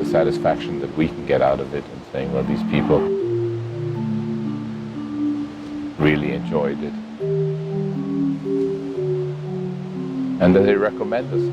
satisfaction that we can get out of it and saying, well, these people really enjoyed it. And that they recommend us.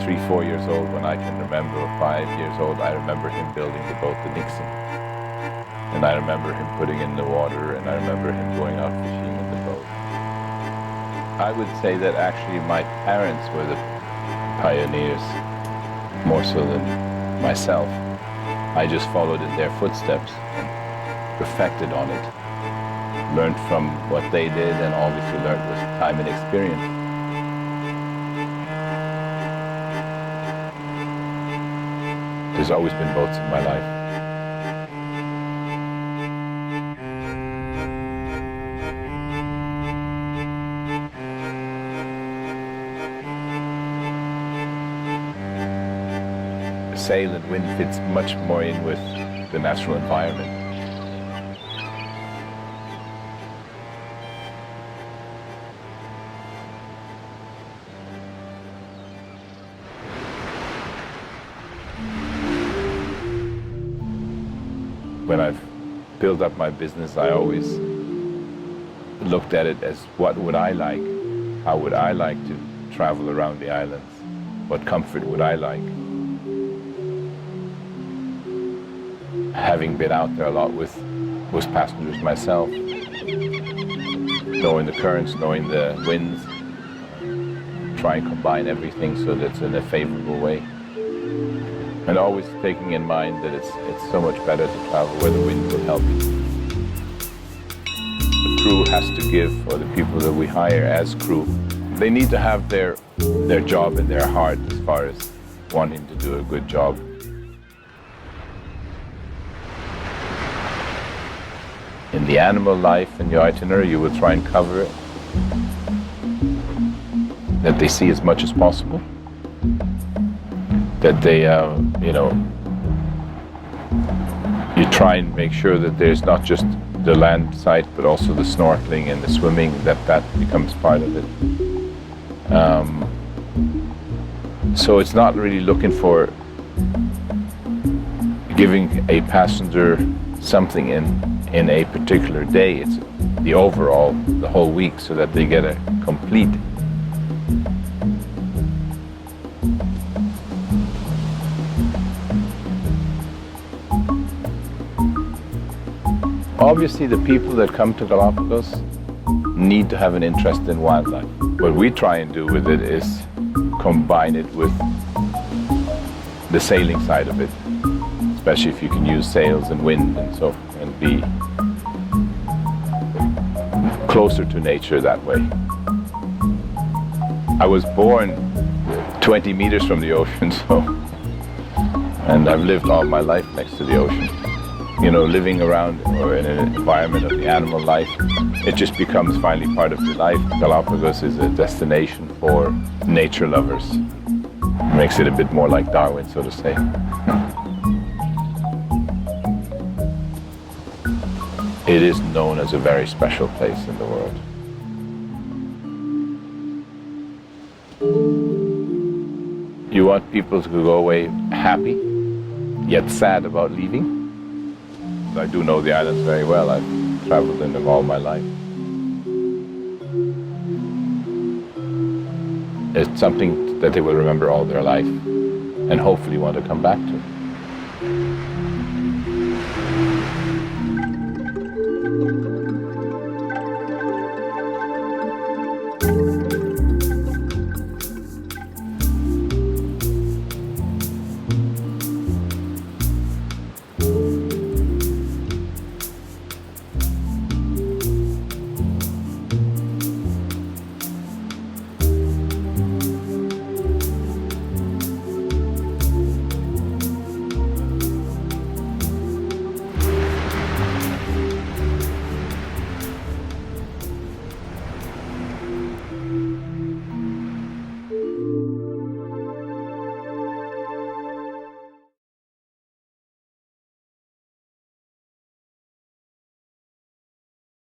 3, 4 years old, when I can remember, or 5 years old, I remember him building the boat, the Nixon. And I remember him putting in the water, and I remember him going out fishing in the boat. I would say that actually my parents were the pioneers, more so than myself. I just followed in their footsteps, reflected on it, learned from what they did, and obviously learned with time and experience. There's always been boats in my life. Sail and wind fits much more in with the natural environment. When I've built up my business, I always looked at it as what would I like? How would I like to travel around the islands? What comfort would I like? Having been out there a lot with passengers myself, knowing the currents, knowing the winds, try and combine everything so that it's in a favorable way. And always taking in mind that it's so much better to travel where the wind will help you. The crew has to give, or the people that we hire as crew, they need to have their job in their heart as far as wanting to do a good job. In the animal life in your itinerary, you will try and cover it, that they see as much as possible. That they, you try and make sure that there's not just the land site, but also the snorkeling and the swimming, that becomes part of it. So it's not really looking for giving a passenger something in a particular day. It's the overall, the whole week, so that they get a complete. Obviously, the people that come to Galapagos need to have an interest in wildlife. What we try and do with it is combine it with the sailing side of it, especially if you can use sails and wind and so, and be closer to nature that way. I was born 20 meters from the ocean, and I've lived all my life next to the ocean. You know, living around or in an environment of the animal life, it just becomes finally part of your life. Galapagos is a destination for nature lovers. Makes it a bit more like Darwin, so to say. It is known as a very special place in the world. You want people to go away happy, yet sad about leaving. I do know the islands very well. I've traveled in them all my life. It's something that they will remember all their life and hopefully want to come back to.